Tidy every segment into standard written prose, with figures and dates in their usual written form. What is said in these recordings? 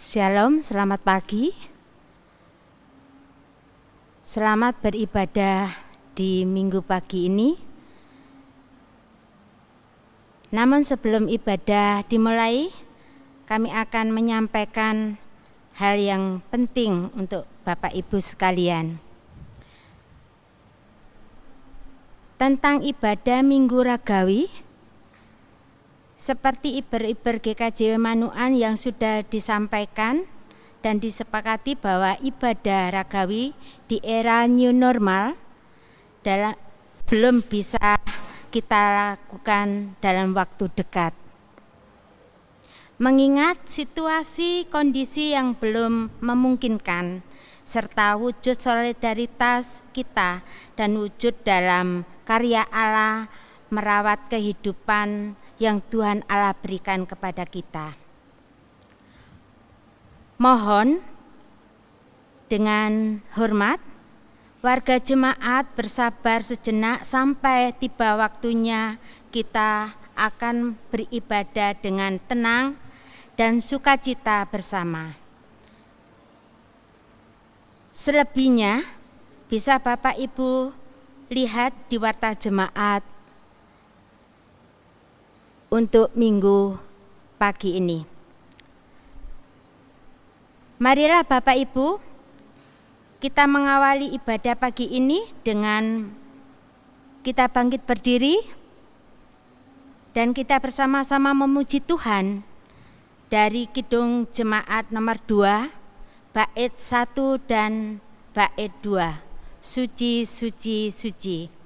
Shalom, selamat pagi. Selamat beribadah di minggu pagi ini. Namun sebelum ibadah dimulai, kami akan menyampaikan hal yang penting untuk Bapak Ibu sekalian. Tentang ibadah Minggu Ragawi, seperti iber-iber GKJW Manuan yang sudah disampaikan dan disepakati bahwa ibadah Ragawi di era new normal belum bisa kita lakukan dalam waktu dekat. Mengingat situasi kondisi yang belum memungkinkan, serta wujud solidaritas kita dan wujud dalam karya Allah merawat kehidupan yang Tuhan Allah berikan kepada kita. Mohon dengan hormat, warga jemaat bersabar sejenak sampai tiba waktunya kita akan beribadah dengan tenang dan sukacita bersama. Selebihnya bisa Bapak Ibu lihat di warta jemaat untuk minggu pagi ini. Marilah Bapak Ibu, kita mengawali ibadah pagi ini dengan kita bangkit berdiri dan kita bersama-sama memuji Tuhan dari Kidung Jemaat nomor 2, bait 1 dan bait 2. Suci, suci, suci.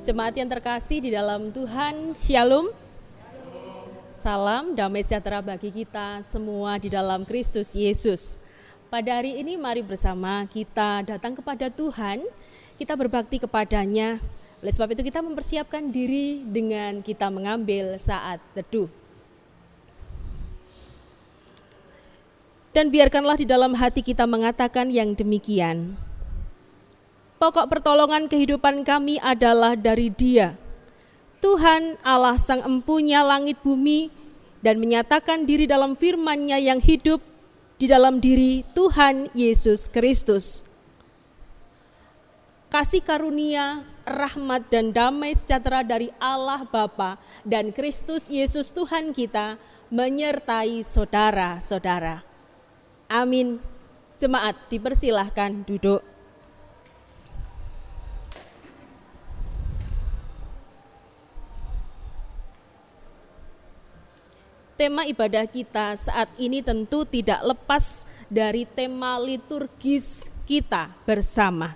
Jemaat yang terkasih di dalam Tuhan, Shalom. Salam damai sejahtera bagi kita semua di dalam Kristus Yesus. Pada hari ini mari bersama kita datang kepada Tuhan, kita berbakti kepadanya. Oleh sebab itu kita mempersiapkan diri dengan kita mengambil saat teduh. Dan biarkanlah di dalam hati kita mengatakan yang demikian. Pokok pertolongan kehidupan kami adalah dari Dia, Tuhan Allah Sang Empunya langit bumi, dan menyatakan diri dalam firman-Nya yang hidup di dalam diri Tuhan Yesus Kristus. Kasih karunia, rahmat dan damai sejahtera dari Allah Bapa dan Kristus Yesus Tuhan kita menyertai saudara-saudara. Amin. Jemaat dipersilahkan duduk. Tema ibadah kita saat ini tentu tidak lepas dari tema liturgis kita bersama.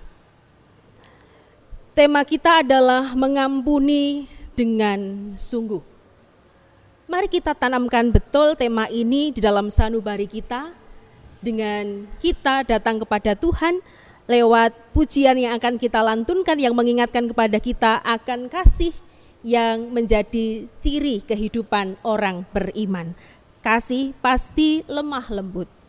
Tema kita adalah mengampuni dengan sungguh. Mari kita tanamkan betul tema ini di dalam sanubari kita dengan kita datang kepada Tuhan, lewat pujian yang akan kita lantunkan yang mengingatkan kepada kita akan kasih yang menjadi ciri kehidupan orang beriman. Kasih pasti lemah lembut.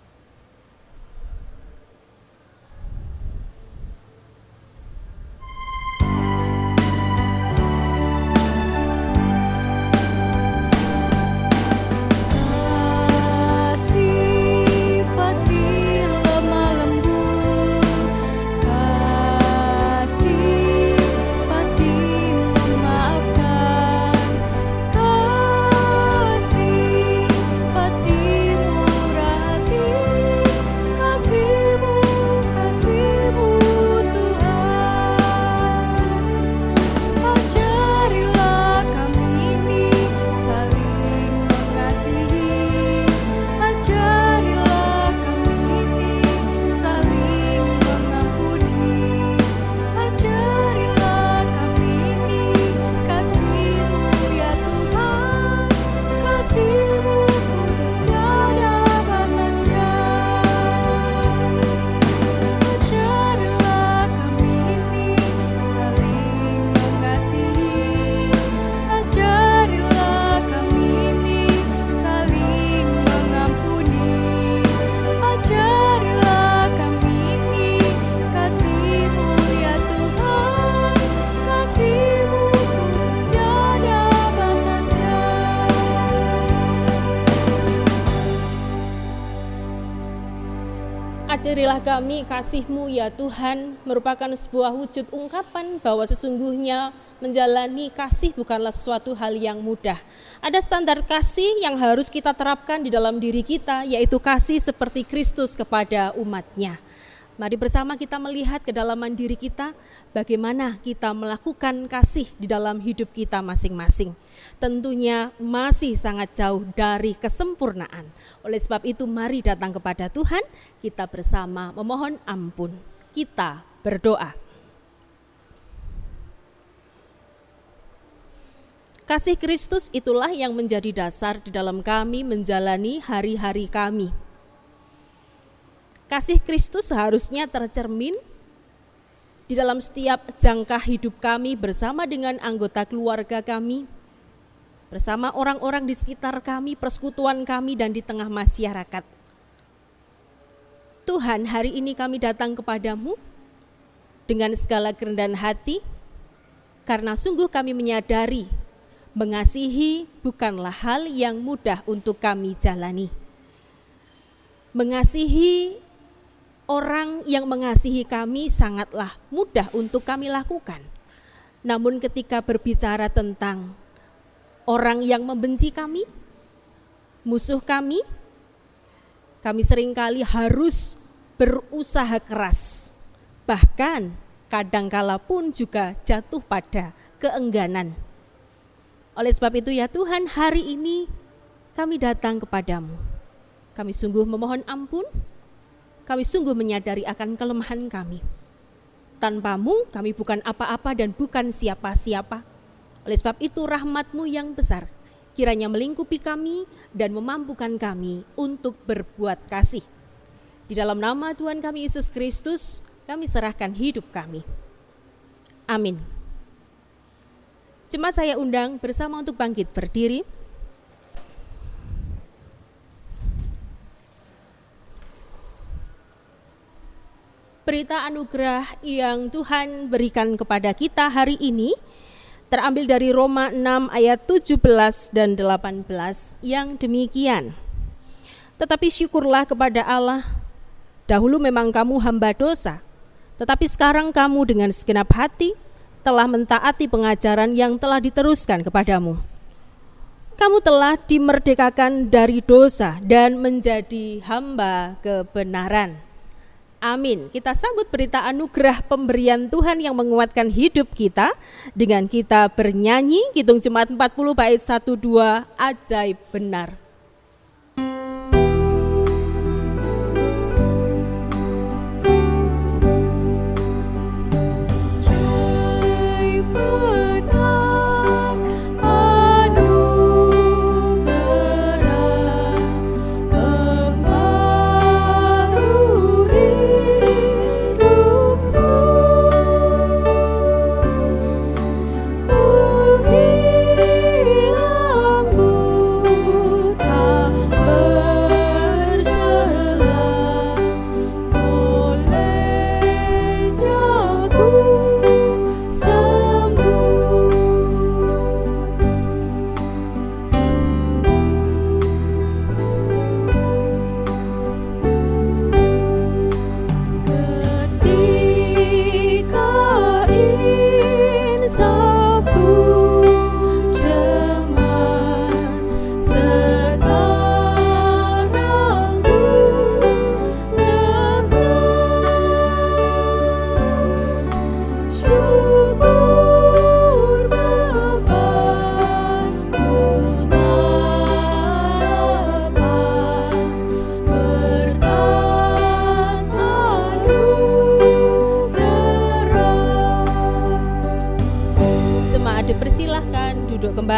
Ajarilah kami kasih-Mu ya Tuhan, merupakan sebuah wujud ungkapan bahwa sesungguhnya menjalani kasih bukanlah sesuatu hal yang mudah. Ada standar kasih yang harus kita terapkan di dalam diri kita, yaitu kasih seperti Kristus kepada umat-Nya. Mari bersama kita melihat kedalaman diri kita, bagaimana kita melakukan kasih di dalam hidup kita masing-masing. Tentunya masih sangat jauh dari kesempurnaan. Oleh sebab itu mari datang kepada Tuhan, kita bersama memohon ampun. Kita berdoa. Kasih Kristus itulah yang menjadi dasar di dalam kami menjalani hari-hari kami. Kasih Kristus seharusnya tercermin di dalam setiap jangka hidup kami bersama dengan anggota keluarga kami, bersama orang-orang di sekitar kami, persekutuan kami, dan di tengah masyarakat. Tuhan, hari ini kami datang kepadamu dengan segala kerendahan hati, karena sungguh kami menyadari mengasihi bukanlah hal yang mudah untuk kami jalani. Mengasihi orang yang mengasihi kami sangatlah mudah untuk kami lakukan. Namun ketika berbicara tentang orang yang membenci kami, musuh kami seringkali harus berusaha keras. Bahkan kadangkala pun juga jatuh pada keengganan. Oleh sebab itu ya Tuhan, hari ini kami datang kepadamu. Kami sungguh memohon ampun. Kami sungguh menyadari akan kelemahan kami. Tanpa-Mu kami bukan apa-apa dan bukan siapa-siapa. Oleh sebab itu rahmat-Mu yang besar kiranya melingkupi kami dan memampukan kami untuk berbuat kasih. Di dalam nama Tuhan kami Yesus Kristus, kami serahkan hidup kami. Amin. Jemaat saya undang bersama untuk bangkit berdiri. Berita anugerah yang Tuhan berikan kepada kita hari ini terambil dari Roma 6 ayat 17 dan 18 yang demikian. Tetapi syukurlah kepada Allah, dahulu memang kamu hamba dosa, tetapi sekarang kamu dengan segenap hati telah mentaati pengajaran yang telah diteruskan kepadamu. Kamu telah dimerdekakan dari dosa dan menjadi hamba kebenaran. Amin. Kita sambut berita anugerah pemberian Tuhan yang menguatkan hidup kita dengan kita bernyanyi Kidung Jemaat 40 bait 1-2 ajaib benar. Ajaib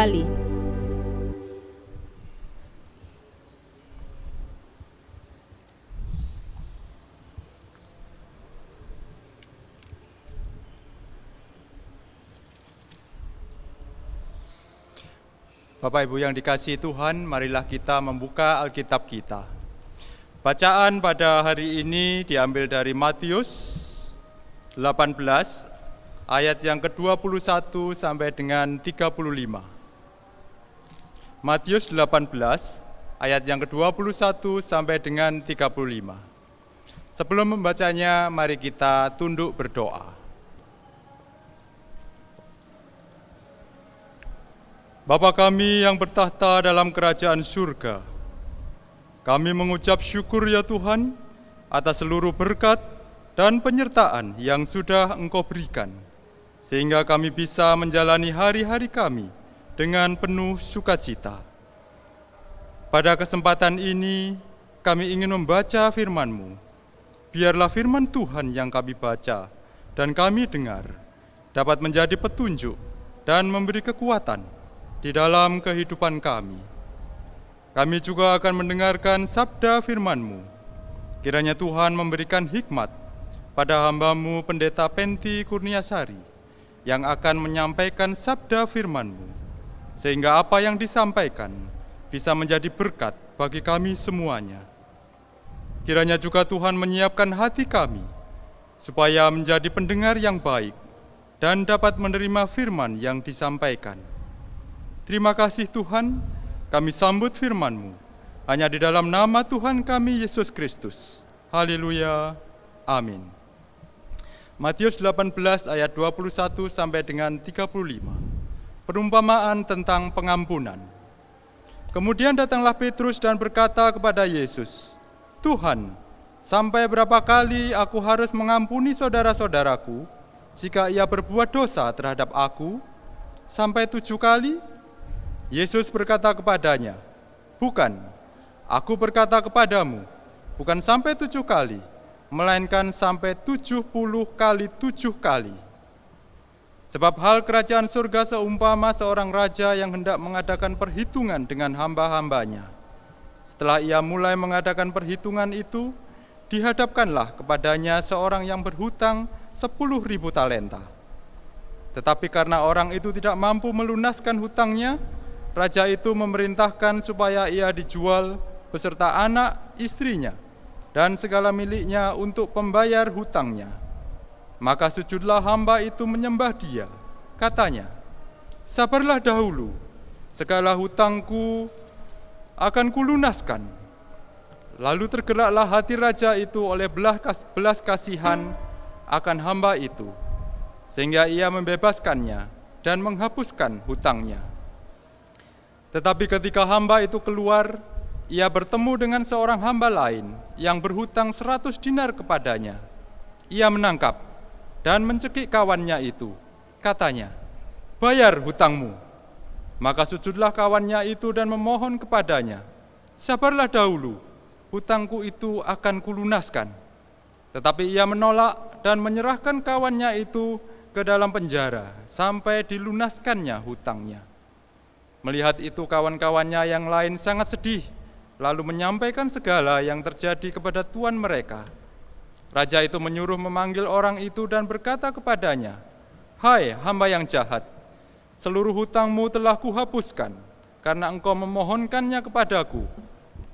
kembali. Bapak Ibu yang dikasihi Tuhan, marilah kita membuka Alkitab kita. Bacaan pada hari ini diambil dari Matius 18 ayat yang ke-21 sampai dengan 35. Matius 18 ayat yang ke-21 sampai dengan 35. Sebelum membacanya, mari kita tunduk berdoa. Bapa kami yang bertahta dalam kerajaan surga, kami mengucap syukur ya Tuhan atas seluruh berkat dan penyertaan yang sudah Engkau berikan, sehingga kami bisa menjalani hari-hari kami dengan penuh sukacita. Pada kesempatan ini, kami ingin membaca firman-Mu. Biarlah firman Tuhan yang kami baca dan kami dengar dapat menjadi petunjuk dan memberi kekuatan di dalam kehidupan kami. Kami juga akan mendengarkan sabda firman-Mu. Kiranya Tuhan memberikan hikmat pada hamba-Mu Pendeta Penti Kurniasari yang akan menyampaikan sabda firman-Mu, sehingga apa yang disampaikan bisa menjadi berkat bagi kami semuanya. Kiranya juga Tuhan menyiapkan hati kami supaya menjadi pendengar yang baik dan dapat menerima firman yang disampaikan. Terima kasih Tuhan, kami sambut firman-Mu hanya di dalam nama Tuhan kami Yesus Kristus. Haleluya, amin. Matius 18 ayat 21 sampai dengan 35. Perumpamaan tentang pengampunan. Kemudian datanglah Petrus dan berkata kepada Yesus, Tuhan, sampai berapa kali aku harus mengampuni saudara-saudaraku jika ia berbuat dosa terhadap aku? Sampai 7 kali? Yesus berkata kepadanya, bukan, aku berkata kepadamu, bukan sampai 7 kali, melainkan sampai 70 kali 7 kali. Sebab hal kerajaan surga seumpama seorang raja yang hendak mengadakan perhitungan dengan hamba-hambanya. Setelah ia mulai mengadakan perhitungan itu, dihadapkanlah kepadanya seorang yang berhutang 10.000 talenta. Tetapi karena orang itu tidak mampu melunaskan hutangnya, raja itu memerintahkan supaya ia dijual beserta anak, istrinya, dan segala miliknya untuk pembayar hutangnya. Maka sujudlah hamba itu menyembah dia. Katanya, sabarlah dahulu, segala hutangku akan kulunaskan. Lalu tergeraklah hati raja itu oleh belas kasihan akan hamba itu, sehingga ia membebaskannya dan menghapuskan hutangnya. Tetapi ketika hamba itu keluar, ia bertemu dengan seorang hamba lain yang berhutang 100 dinar kepadanya. Ia menangkap dan mencekik kawannya itu. Katanya, bayar hutangmu. Maka sujudlah kawannya itu dan memohon kepadanya, sabarlah dahulu, hutangku itu akan kulunaskan. Tetapi ia menolak dan menyerahkan kawannya itu ke dalam penjara sampai dilunaskannya hutangnya. Melihat itu kawan-kawannya yang lain sangat sedih, lalu menyampaikan segala yang terjadi kepada tuan mereka. Raja itu menyuruh memanggil orang itu dan berkata kepadanya, hai hamba yang jahat, seluruh hutangmu telah kuhapuskan, karena engkau memohonkannya kepadaku.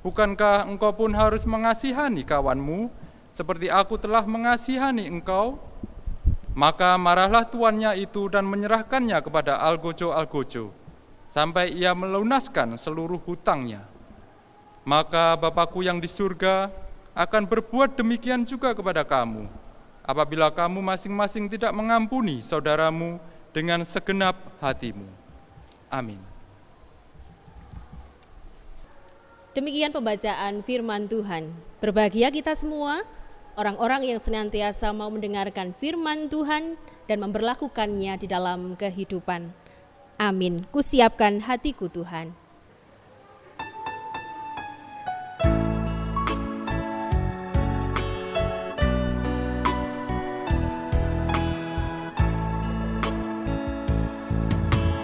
Bukankah engkau pun harus mengasihani kawanmu, seperti aku telah mengasihani engkau? Maka marahlah tuannya itu dan menyerahkannya kepada algojo-algojo, sampai ia melunaskan seluruh hutangnya. Maka Bapakku yang di surga akan berbuat demikian juga kepada kamu, apabila kamu masing-masing tidak mengampuni saudaramu dengan segenap hatimu. Amin. Demikian pembacaan firman Tuhan. Berbahagia kita semua, orang-orang yang senantiasa mau mendengarkan firman Tuhan dan memberlakukannya di dalam kehidupan. Amin. Kusiapkan hatiku Tuhan.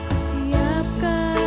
Kusiapkan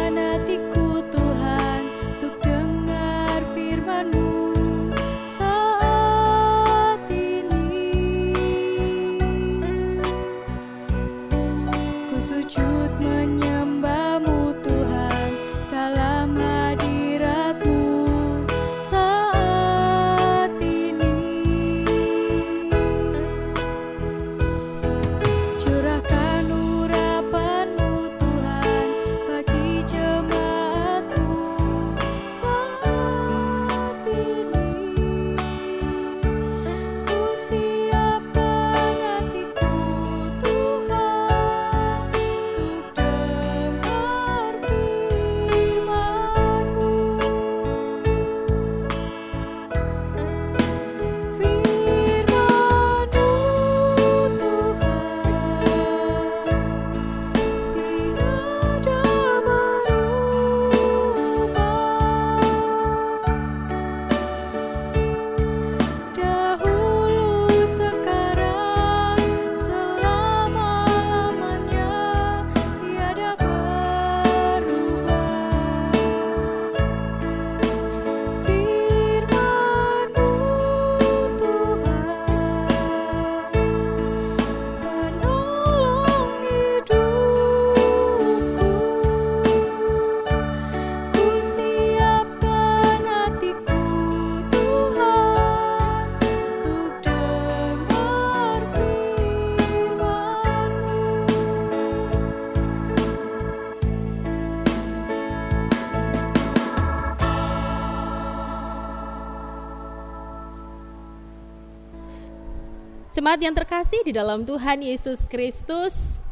Jemaat yang terkasih di dalam Tuhan Yesus Kristus,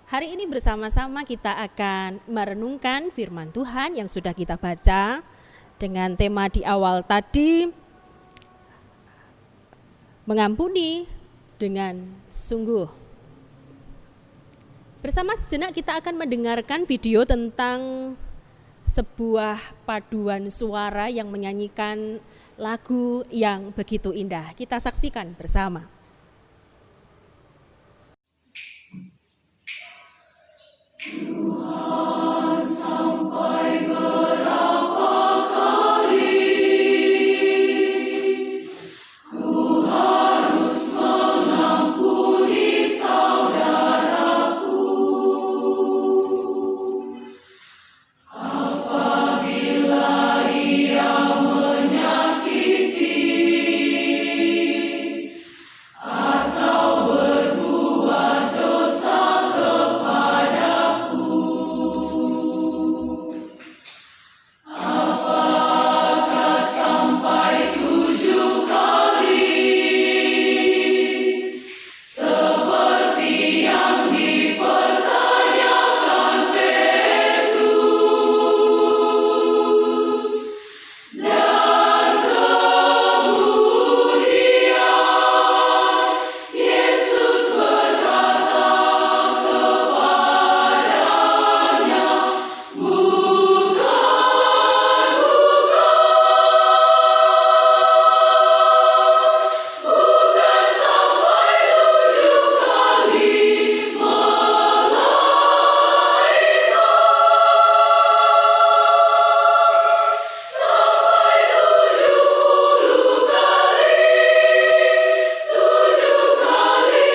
hari ini bersama-sama kita akan merenungkan firman Tuhan yang sudah kita baca dengan tema di awal tadi, mengampuni dengan sungguh. Bersama sejenak kita akan mendengarkan video tentang sebuah paduan suara yang menyanyikan lagu yang begitu indah. Kita saksikan bersama. Tuhan sampai berapa kali ku harus mengampuni saudaraku apabila ia menyakiti atau berbuat dosa kepadaku. Apakah sampai 7 kali seperti yang dipertanyakan Petrus, dan kemudian Yesus berkata kepadanya, bukan sampai 7 kali, sampai 70 kali, 7 kali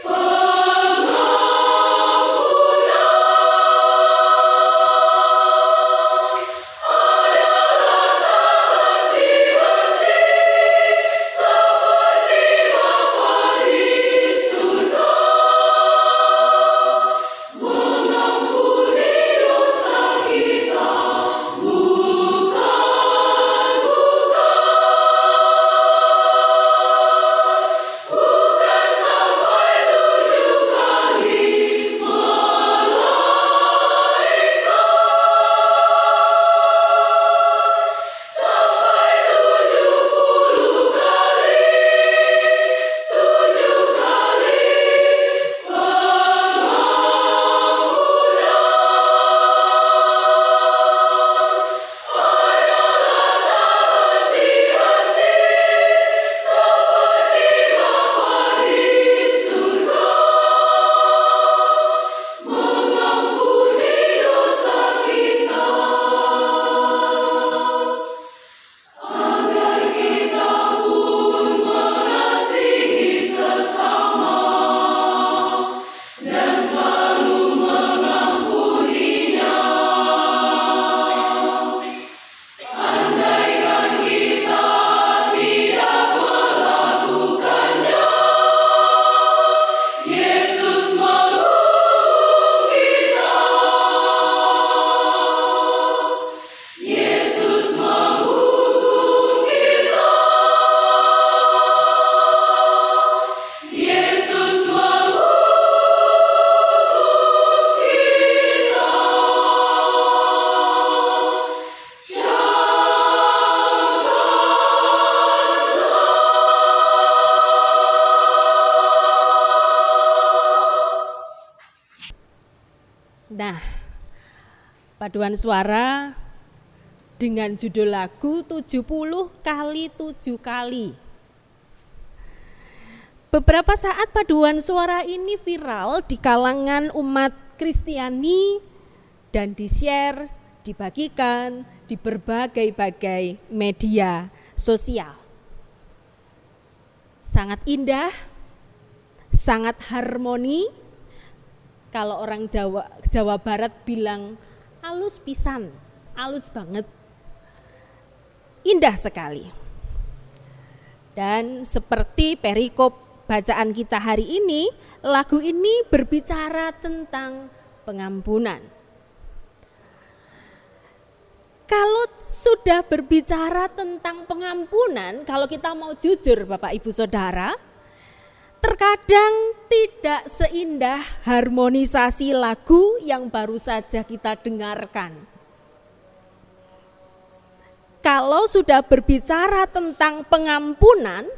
pengampunan adalah tak henti-henti seperti Bapa di surga mengampuni dosa kita. Bukan sampai 7 kali, sampai 70 kali, 7 kali henti-henti seperti Bapa di surga mengampuni dosa kita, agar kita pun mengasihi sesama dan selalu mengampuninya. Andaikan kita tidak melakukannya, Yesus menghukum kita. Yesus menghukum kita. Yesus menghukum kita. Nah, paduan suara dengan judul lagu 70 kali 7 kali. Beberapa saat paduan suara ini viral di kalangan umat Kristiani dan di-share, dibagikan di berbagai-bagai media sosial. Sangat indah, sangat harmoni. Kalau orang Jawa Barat bilang halus pisan, halus banget. Indah sekali. Dan seperti perikop bacaan kita hari ini, lagu ini berbicara tentang pengampunan. Kalau sudah berbicara tentang pengampunan, kalau kita mau jujur Bapak Ibu Saudara, terkadang tidak seindah harmonisasi lagu yang baru saja kita dengarkan. Kalau sudah berbicara tentang pengampunan,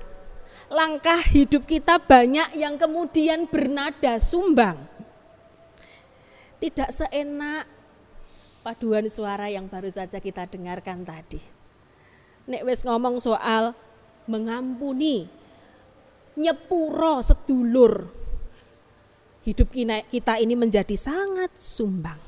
langkah hidup kita banyak yang kemudian bernada sumbang. Tidak seenak paduan suara yang baru saja kita dengarkan tadi. Nek wis ngomong soal mengampuni, nyepuro sedulur, hidup kita ini menjadi sangat sumbang.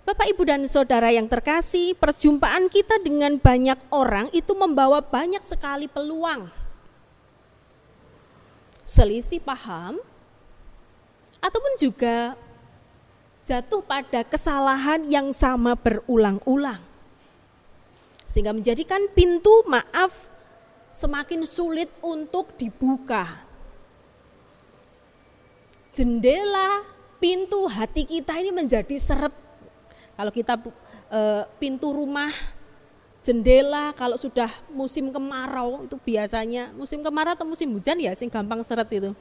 Bapak, Ibu, dan Saudara yang terkasih, perjumpaan kita dengan banyak orang itu membawa banyak sekali peluang. Selisih paham, ataupun juga jatuh pada kesalahan yang sama berulang-ulang. Sehingga menjadikan pintu maaf semakin sulit untuk dibuka. Jendela, pintu hati kita ini menjadi seret. Kalau kita pintu rumah, jendela kalau sudah musim kemarau itu biasanya musim kemarau atau musim hujan ya sing gampang seret itu.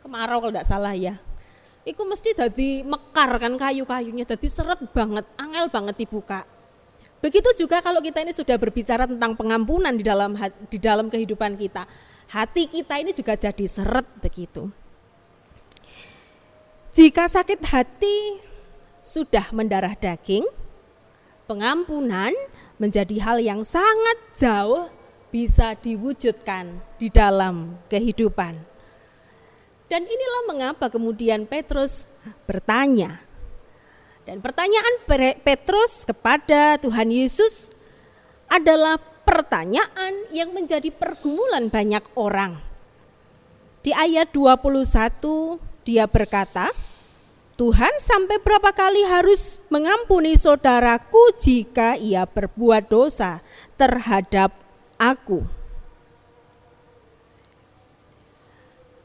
Kemarau kalau tidak salah ya. Iku mesti dadi mekar kan kayu-kayunya, dadi seret banget, angel banget dibuka. Begitu juga kalau kita ini sudah berbicara tentang pengampunan di dalam kehidupan kita, hati kita ini juga jadi seret begitu. Jika sakit hati sudah mendarah daging, pengampunan menjadi hal yang sangat jauh bisa diwujudkan di dalam kehidupan. Dan inilah mengapa kemudian Petrus bertanya. Dan pertanyaan Petrus kepada Tuhan Yesus adalah pertanyaan yang menjadi pergumulan banyak orang. Di ayat 21 dia berkata, Tuhan, sampai berapa kali harus mengampuni saudaraku jika ia berbuat dosa terhadap aku?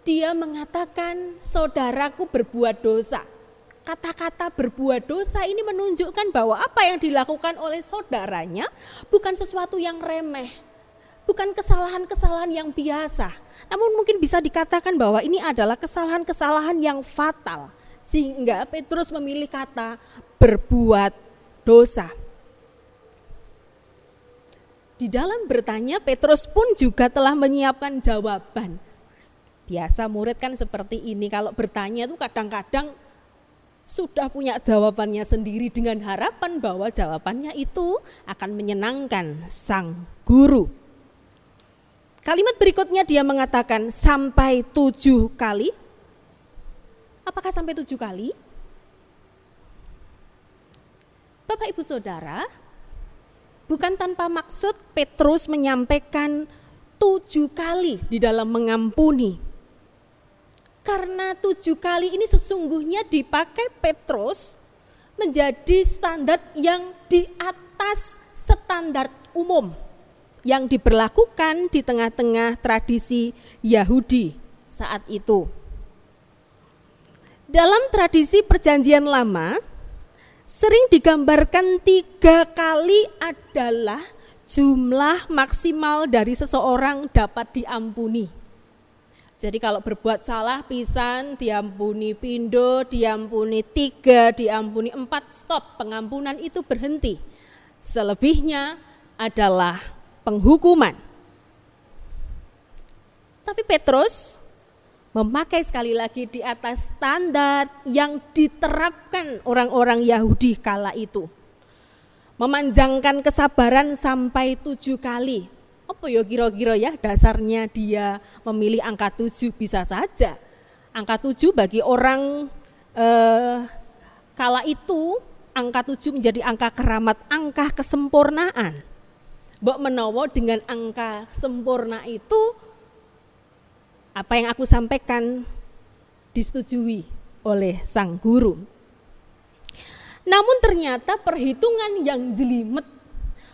Dia mengatakan saudaraku berbuat dosa. Kata-kata berbuat dosa ini menunjukkan bahwa apa yang dilakukan oleh saudaranya bukan sesuatu yang remeh, bukan kesalahan-kesalahan yang biasa. Namun mungkin bisa dikatakan bahwa ini adalah kesalahan-kesalahan yang fatal. Sehingga Petrus memilih kata berbuat dosa. Di dalam bertanya, Petrus pun juga telah menyiapkan jawaban. Biasa murid kan seperti ini, kalau bertanya itu kadang-kadang sudah punya jawabannya sendiri dengan harapan bahwa jawabannya itu akan menyenangkan sang guru. Kalimat berikutnya dia mengatakan sampai 7 kali. Apakah sampai 7 kali? Bapak Ibu Saudara, bukan tanpa maksud Petrus menyampaikan 7 kali di dalam mengampuni. Karena 7 kali ini sesungguhnya dipakai Petrus menjadi standar yang di atas standar umum yang diberlakukan di tengah-tengah tradisi Yahudi saat itu. Dalam tradisi Perjanjian Lama, sering digambarkan 3 kali adalah jumlah maksimal dari seseorang dapat diampuni. Jadi kalau berbuat salah pisan, diampuni pindo, diampuni 3, diampuni 4, stop, pengampunan itu berhenti. Selebihnya adalah penghukuman. Tapi Petrus memakai sekali lagi di atas standar yang diterapkan orang-orang Yahudi kala itu. Memanjangkan kesabaran sampai 7 kali. Apa ya kira-kira ya dasarnya dia memilih angka 7? Bisa saja. Angka 7 bagi orang kala itu, angka 7 menjadi angka keramat, angka kesempurnaan. Mbok menawa dengan angka sempurna itu, apa yang aku sampaikan disetujui oleh sang guru. Namun ternyata perhitungan yang jelimet,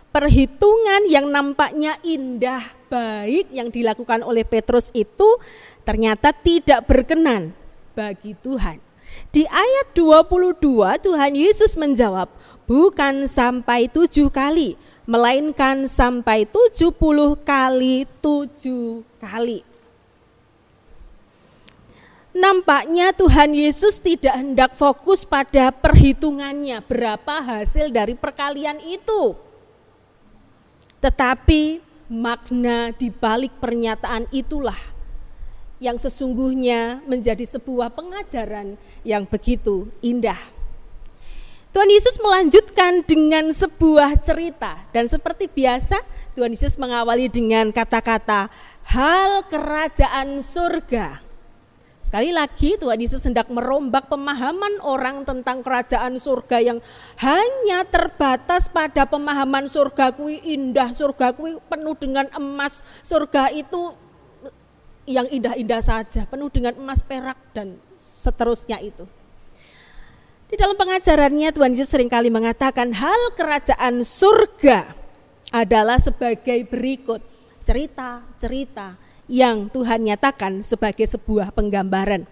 perhitungan yang nampaknya indah, baik yang dilakukan oleh Petrus itu ternyata tidak berkenan bagi Tuhan. Di ayat 22 Tuhan Yesus menjawab, bukan sampai 7 kali, melainkan sampai 70 kali 7 kali. Nampaknya Tuhan Yesus tidak hendak fokus pada perhitungannya berapa hasil dari perkalian itu. Tetapi makna di balik pernyataan itulah yang sesungguhnya menjadi sebuah pengajaran yang begitu indah. Tuhan Yesus melanjutkan dengan sebuah cerita, dan seperti biasa Tuhan Yesus mengawali dengan kata-kata hal kerajaan surga. Sekali lagi Tuhan Yesus hendak merombak pemahaman orang tentang kerajaan surga yang hanya terbatas pada pemahaman surga kui indah, surga kui penuh dengan emas, surga itu yang indah-indah saja, penuh dengan emas, perak dan seterusnya itu. Di dalam pengajarannya Tuhan Yesus seringkali mengatakan hal kerajaan surga adalah sebagai berikut, cerita-cerita yang Tuhan nyatakan sebagai sebuah penggambaran.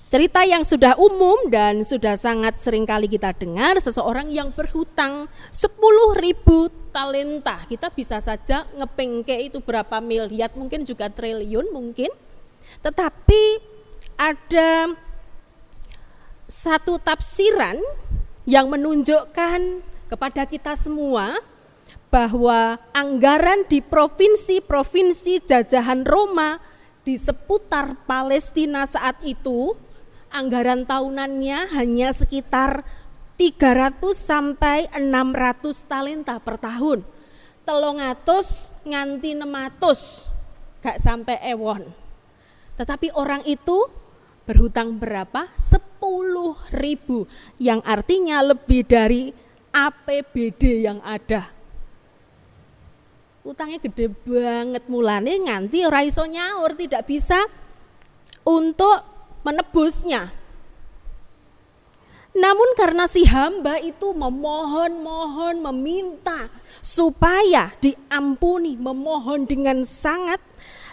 Cerita yang sudah umum dan sudah sangat seringkali kita dengar, seseorang yang berhutang 10.000 talenta. Kita bisa saja ngepengke itu berapa miliar, mungkin juga triliun mungkin. Tetapi ada satu tafsiran yang menunjukkan kepada kita semua bahwa anggaran di provinsi-provinsi jajahan Roma di seputar Palestina saat itu, anggaran tahunannya hanya sekitar 300 sampai 600 talenta per tahun. 300 nganti 600, gak sampai ewon. Tetapi orang itu berhutang berapa? 10.000, yang artinya lebih dari APBD yang ada. Utangnya gede banget, mulane nganti ora iso nyaur, tidak bisa untuk menebusnya. Namun karena si hamba itu memohon-mohon, meminta supaya diampuni, memohon dengan sangat,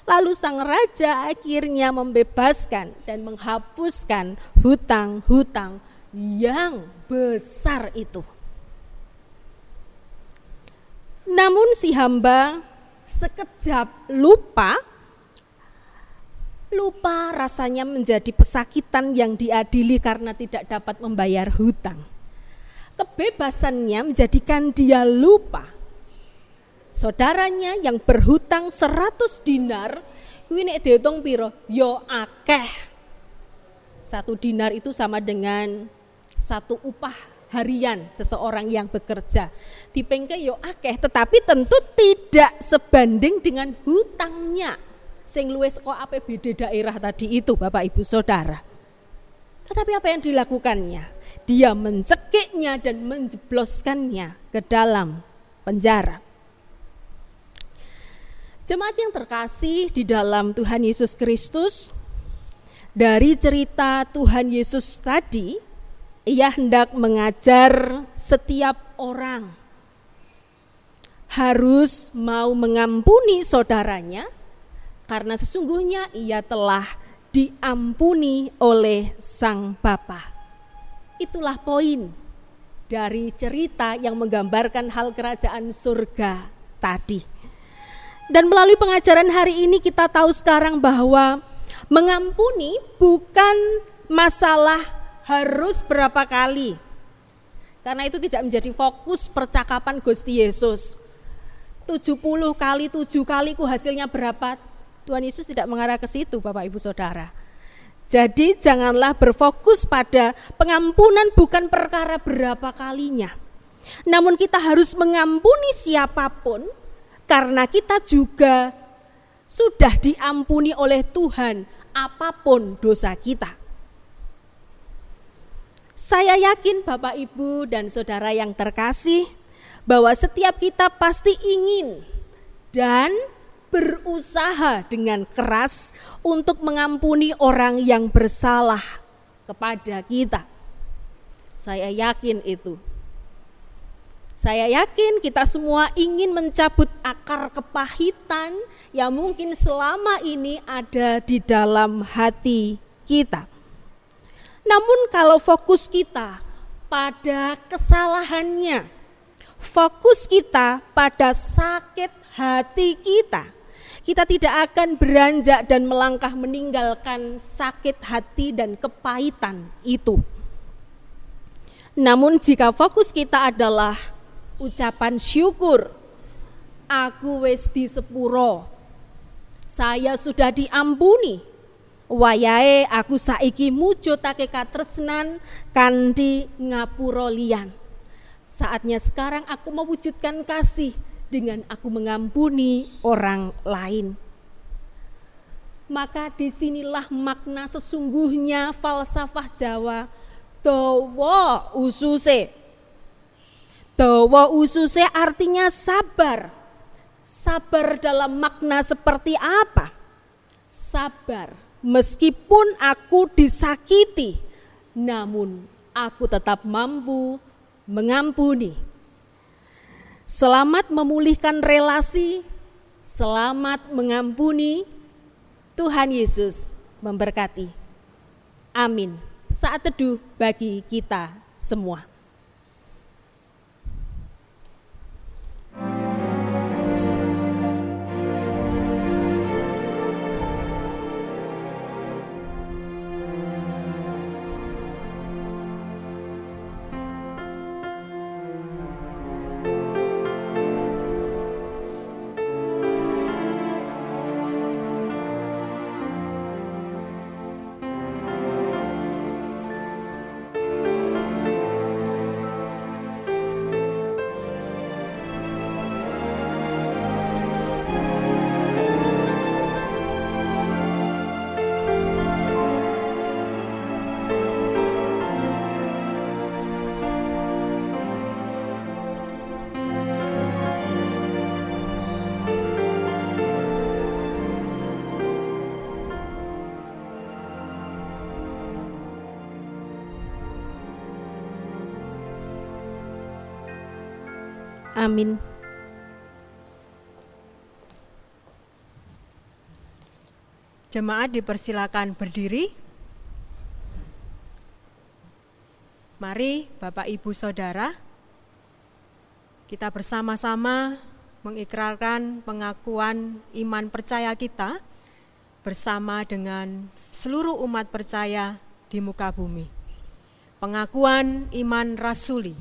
lalu sang raja akhirnya membebaskan dan menghapuskan hutang-hutang yang besar itu. Namun si hamba sekejap lupa rasanya menjadi pesakitan yang diadili karena tidak dapat membayar hutang. Kebebasannya menjadikan dia lupa. Saudaranya yang berhutang 100 dinar, kuwi nek diitung piro? Yo akeh. 1 dinar itu sama dengan 1 upah harian seseorang yang bekerja. Dipengke yo akeh, tetapi tentu tidak sebanding dengan hutangnya sing luwih saka APBD daerah tadi itu, Bapak Ibu Saudara. Tetapi apa yang dilakukannya? Dia mencekiknya dan menjebloskannya ke dalam penjara. Jemaat yang terkasih di dalam Tuhan Yesus Kristus, dari cerita Tuhan Yesus tadi, ia hendak mengajar setiap orang harus mau mengampuni saudaranya, karena sesungguhnya ia telah diampuni oleh Sang Bapa. Itulah poin dari cerita yang menggambarkan hal kerajaan surga tadi. Dan melalui pengajaran hari ini kita tahu sekarang bahwa mengampuni bukan masalah harus berapa kali. Karena itu tidak menjadi fokus percakapan Gusti Yesus. 70 kali, 7 kali ku hasilnya berapa? Tuhan Yesus tidak mengarah ke situ, Bapak Ibu Saudara. Jadi janganlah berfokus pada pengampunan bukan perkara berapa kalinya. Namun kita harus mengampuni siapapun karena kita juga sudah diampuni oleh Tuhan apapun dosa kita. Saya yakin Bapak Ibu dan Saudara yang terkasih bahwa setiap kita pasti ingin dan berusaha dengan keras untuk mengampuni orang yang bersalah kepada kita. Saya yakin itu. Saya yakin kita semua ingin mencabut akar kepahitan yang mungkin selama ini ada di dalam hati kita. Namun kalau fokus kita pada kesalahannya, fokus kita pada sakit hati kita tidak akan beranjak dan melangkah meninggalkan sakit hati dan kepahitan itu. Namun jika fokus kita adalah ucapan syukur, aku wis di sepuro, saya sudah diampuni, wayahe aku saiki mujudake katresnan kanthi ngapura liyan. Saatnya sekarang aku mewujudkan kasih dengan aku mengampuni orang lain. Maka disinilah makna sesungguhnya falsafah Jawa dawa ususe. Dawa ususe artinya sabar. Sabar dalam makna seperti apa? Sabar meskipun aku disakiti, namun aku tetap mampu mengampuni. Selamat memulihkan relasi, selamat mengampuni. Tuhan Yesus memberkati. Amin. Saat teduh bagi kita semua. Amin. Jemaat dipersilakan berdiri. Mari Bapak Ibu Saudara, kita bersama-sama mengikrarkan pengakuan iman percaya kita bersama dengan seluruh umat percaya di muka bumi. Pengakuan iman rasuli.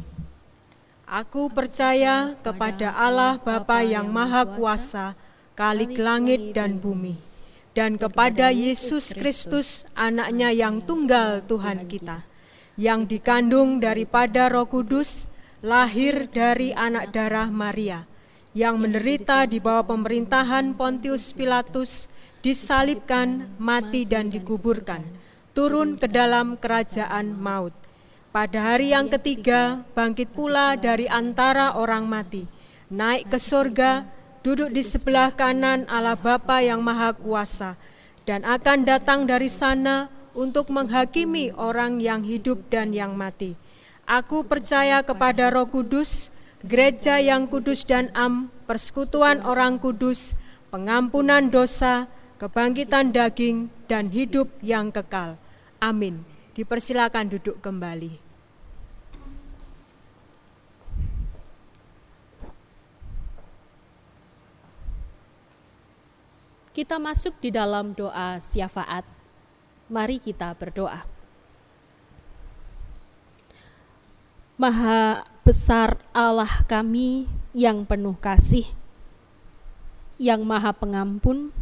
Aku percaya kepada Allah Bapa yang Maha Kuasa, Khalik langit dan bumi, dan kepada Yesus Kristus, anaknya yang tunggal Tuhan kita, yang dikandung daripada Roh Kudus, lahir dari anak darah Maria, yang menderita di bawah pemerintahan Pontius Pilatus, disalibkan, mati dan dikuburkan, turun ke dalam kerajaan maut. Pada hari yang ketiga, bangkit pula dari antara orang mati, naik ke surga, duduk di sebelah kanan Allah Bapa yang Maha Kuasa, dan akan datang dari sana untuk menghakimi orang yang hidup dan yang mati. Aku percaya kepada Roh Kudus, gereja yang kudus dan am, persekutuan orang kudus, pengampunan dosa, kebangkitan daging, dan hidup yang kekal. Amin. Dipersilakan duduk kembali. Kita masuk di dalam doa syafaat. Mari kita berdoa. Maha besar Allah kami yang penuh kasih, yang Maha Pengampun,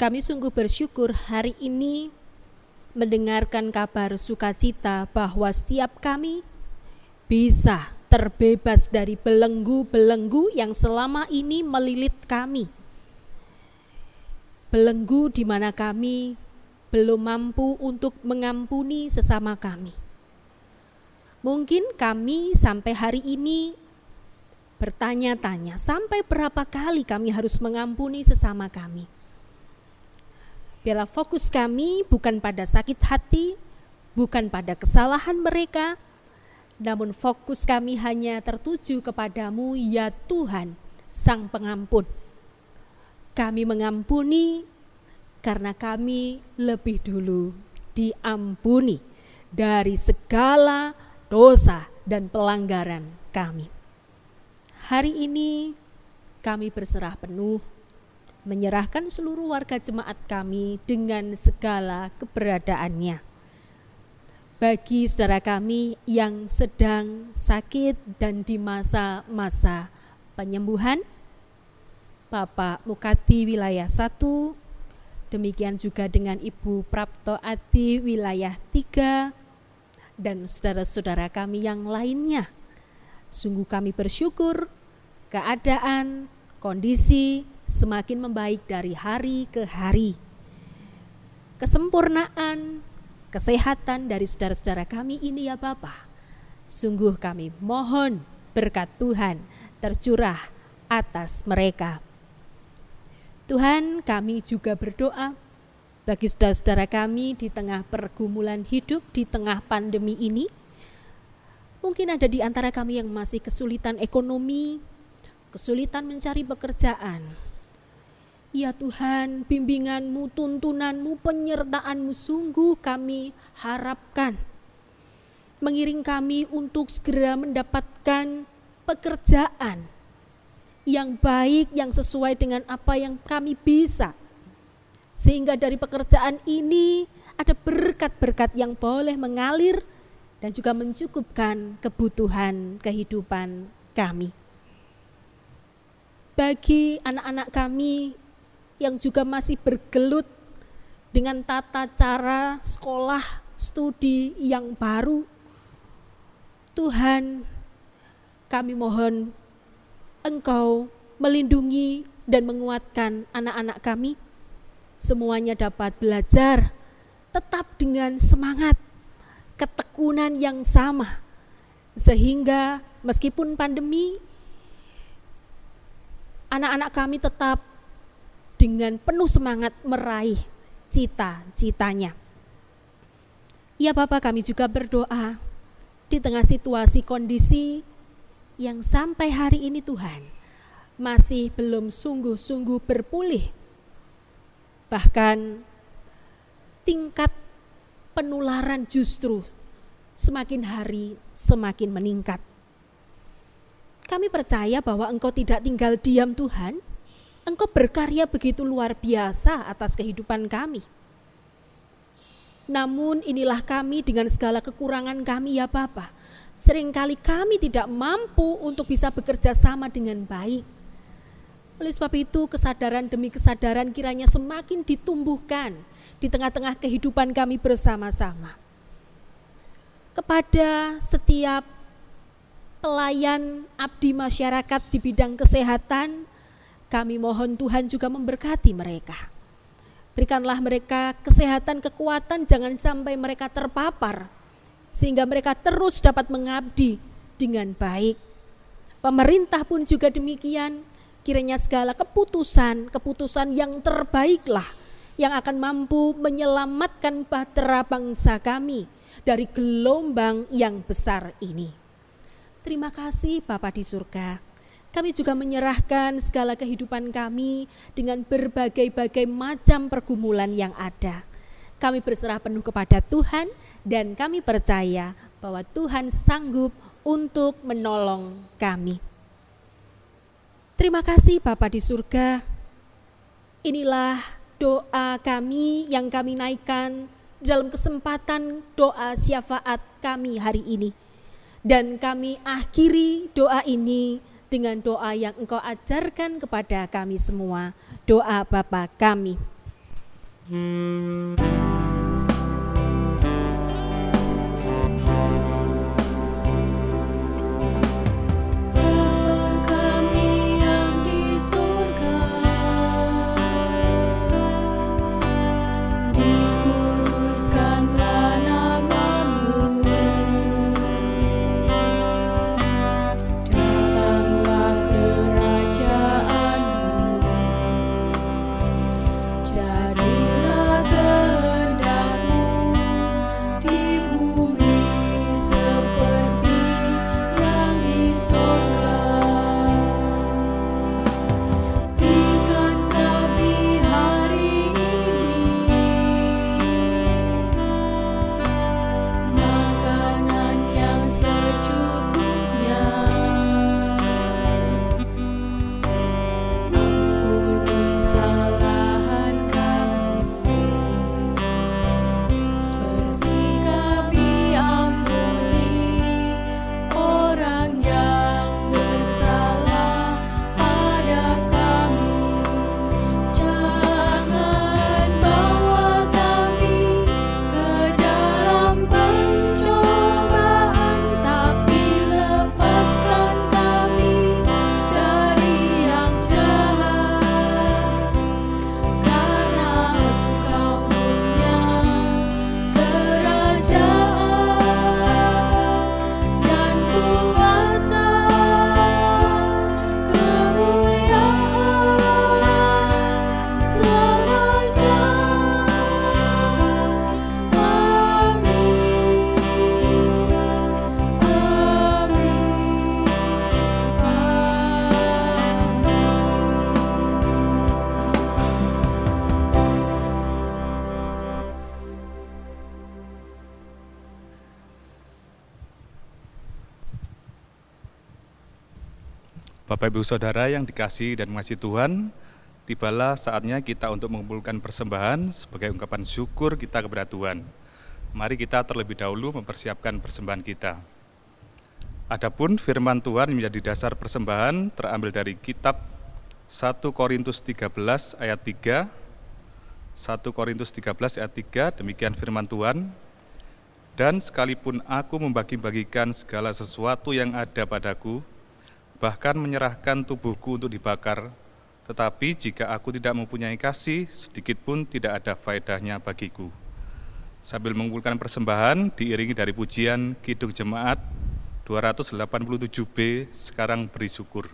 kami sungguh bersyukur hari ini mendengarkan kabar sukacita bahwa setiap kami bisa terbebas dari belenggu-belenggu yang selama ini melilit kami. Belenggu di mana kami belum mampu untuk mengampuni sesama kami. Mungkin kami sampai hari ini bertanya-tanya, sampai berapa kali kami harus mengampuni sesama kami. Biarlah fokus kami bukan pada sakit hati, bukan pada kesalahan mereka, namun fokus kami hanya tertuju kepadamu, ya Tuhan, Sang Pengampun. Kami mengampuni karena kami lebih dulu diampuni dari segala dosa dan pelanggaran kami. Hari ini kami berserah penuh, menyerahkan seluruh warga jemaat kami dengan segala keberadaannya. Bagi saudara kami yang sedang sakit dan di masa-masa penyembuhan, Bapak Mukati wilayah 1, demikian juga dengan Ibu Prapto Adi wilayah 3, dan saudara-saudara kami yang lainnya. Sungguh kami bersyukur keadaan, kondisi semakin membaik dari hari ke hari. Kesempurnaan, kesehatan dari saudara-saudara kami ini ya Bapa, sungguh kami mohon berkat Tuhan tercurah atas mereka. Tuhan, kami juga berdoa bagi saudara-saudara kami di tengah pergumulan hidup, di tengah pandemi ini. Mungkin ada di antara kami yang masih kesulitan ekonomi, kesulitan mencari pekerjaan. Ya Tuhan, bimbingan-Mu, tuntunan-Mu, penyertaan-Mu sungguh kami harapkan. Mengiring kami untuk segera mendapatkan pekerjaan yang baik, yang sesuai dengan apa yang kami bisa. Sehingga dari pekerjaan ini ada berkat-berkat yang boleh mengalir dan juga mencukupkan kebutuhan kehidupan kami. Bagi anak-anak kami yang juga masih bergelut dengan tata cara sekolah studi yang baru, Tuhan, kami mohon Engkau melindungi dan menguatkan anak-anak kami, semuanya dapat belajar tetap dengan semangat, ketekunan yang sama, sehingga meskipun pandemi, anak-anak kami tetap dengan penuh semangat meraih cita-citanya. Ya Bapak, kami juga berdoa di tengah situasi kondisi yang sampai hari ini Tuhan masih belum sungguh-sungguh berpulih. Bahkan tingkat penularan justru semakin hari semakin meningkat. Kami percaya bahwa Engkau tidak tinggal diam Tuhan, Engkau berkarya begitu luar biasa atas kehidupan kami. Namun inilah kami dengan segala kekurangan kami ya Bapa. Seringkali kami tidak mampu untuk bisa bekerja sama dengan baik. Oleh sebab itu kesadaran demi kesadaran kiranya semakin ditumbuhkan di tengah-tengah kehidupan kami bersama-sama. Kepada setiap pelayan abdi masyarakat di bidang kesehatan, kami mohon Tuhan juga memberkati mereka. Berikanlah mereka kesehatan, kekuatan, jangan sampai mereka terpapar, sehingga mereka terus dapat mengabdi dengan baik. Pemerintah pun juga demikian, kiranya segala keputusan yang terbaiklah yang akan mampu menyelamatkan bahtera bangsa kami dari gelombang yang besar ini. Terima kasih Bapa di surga. Kami juga menyerahkan segala kehidupan kami dengan berbagai-bagai macam pergumulan yang ada. Kami berserah penuh kepada Tuhan dan kami percaya bahwa Tuhan sanggup untuk menolong kami. Terima kasih Bapa di surga. Inilah doa kami yang kami naikkan dalam kesempatan doa syafaat kami hari ini. Dan kami akhiri doa ini dengan doa yang Engkau ajarkan kepada kami semua. Doa Bapa kami. Jadilah Bapak Ibu Saudara yang dikasihi dan mengasihi Tuhan, tibalah saatnya kita untuk mengumpulkan persembahan sebagai ungkapan syukur kita kepada Tuhan. Mari kita terlebih dahulu mempersiapkan persembahan kita. Adapun firman Tuhan menjadi dasar persembahan terambil dari kitab 1 Korintus 13 ayat 3. 1 Korintus 13 ayat 3, demikian firman Tuhan. Dan sekalipun aku membagi-bagikan segala sesuatu yang ada padaku, bahkan menyerahkan tubuhku untuk dibakar, tetapi jika aku tidak mempunyai kasih, sedikit pun tidak ada faedahnya bagiku. Sambil mengumpulkan persembahan, diiringi dari pujian Kidung Jemaat 287B, sekarang beri syukur.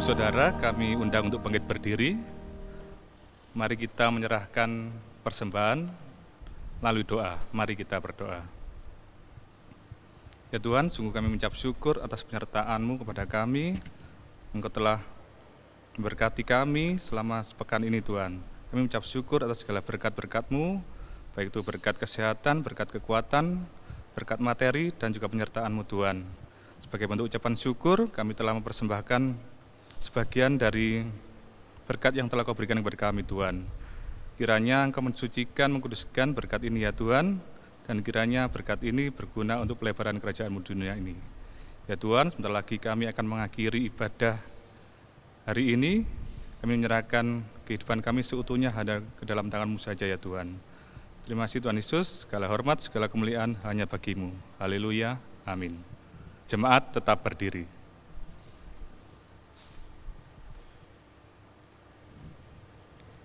Saudara, kami undang untuk bangkit berdiri. Mari kita menyerahkan persembahan melalui doa. Mari kita berdoa. Ya Tuhan, sungguh kami mengucap syukur atas penyertaan-Mu kepada kami. Engkau telah memberkati kami selama sepekan ini Tuhan. Kami mengucap syukur atas segala berkat-berkat-Mu, baik itu berkat kesehatan, berkat kekuatan, berkat materi, dan juga penyertaan-Mu Tuhan. Sebagai bentuk ucapan syukur, kami telah mempersembahkan sebagian dari berkat yang telah Kau berikan kepada kami Tuhan. Kiranya Engkau mensucikan, mengkuduskan berkat ini ya Tuhan, dan kiranya berkat ini berguna untuk pelebaran kerajaan-Mu di dunia ini. Ya Tuhan, sebentar lagi kami akan mengakhiri ibadah hari ini. Kami menyerahkan kehidupan kami seutuhnya hanya ke dalam tangan-Mu saja ya Tuhan. Terima kasih Tuhan Yesus, segala hormat, segala kemuliaan hanya bagi-Mu. Haleluya, amin. Jemaat tetap berdiri.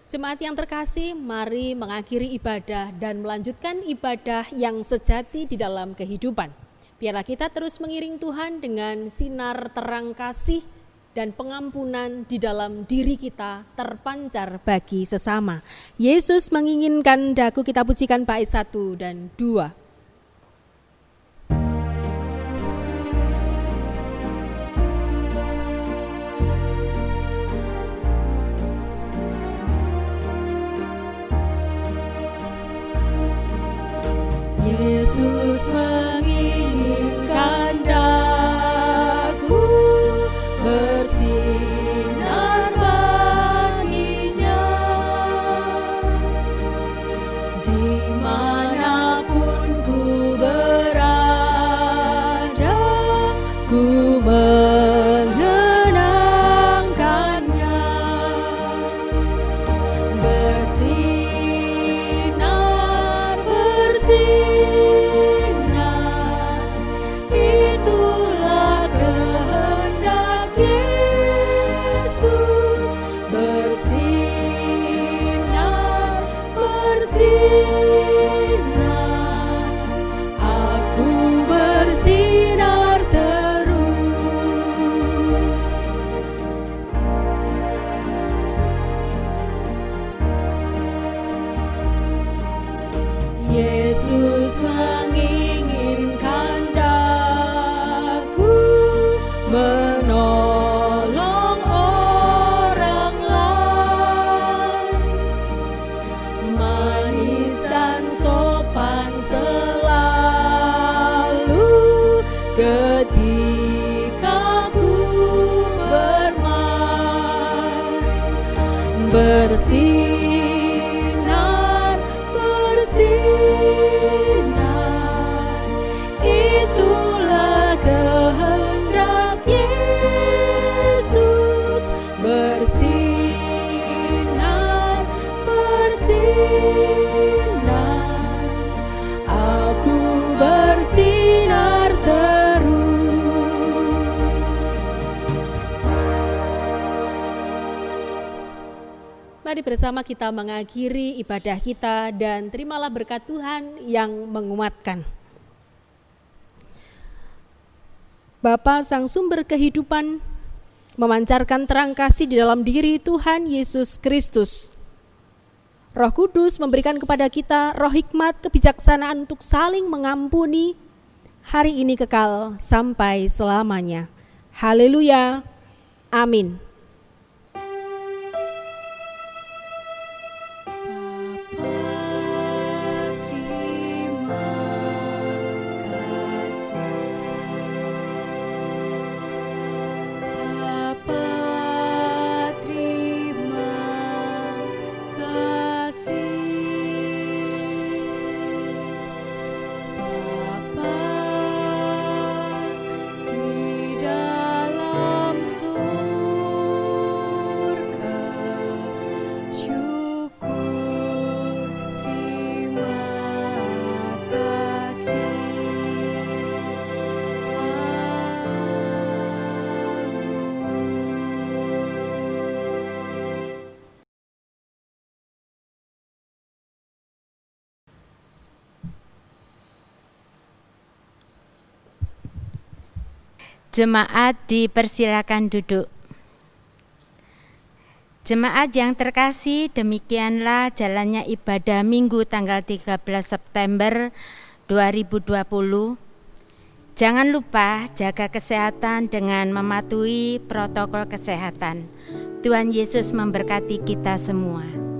Jemaat yang terkasih, mari mengakhiri ibadah dan melanjutkan ibadah yang sejati di dalam kehidupan. Biarlah kita terus mengiring Tuhan dengan sinar terang kasih dan pengampunan di dalam diri kita terpancar bagi sesama. Yesus menginginkan daku, kita pujikan bait 1 dan 2. Yesus menginginkan daku bersinar baginya, dimanapun ku berada, ku mengenangkannya. Bersinar, itulah kehendak Yesus. Bersinar, aku bersinar terus. Yesus mari bersama kita mengakhiri ibadah kita dan terimalah berkat Tuhan yang menguatkan. Bapa Sang Sumber Kehidupan, memancarkan terang kasih di dalam diri Tuhan Yesus Kristus. Roh Kudus memberikan kepada kita roh hikmat, kebijaksanaan untuk saling mengampuni, hari ini kekal sampai selamanya. Haleluya. Amin. Jemaat dipersilakan duduk. Jemaat yang terkasih, demikianlah jalannya ibadah Minggu tanggal 13 September 2020. Jangan lupa jaga kesehatan dengan mematuhi protokol kesehatan. Tuhan Yesus memberkati kita semua.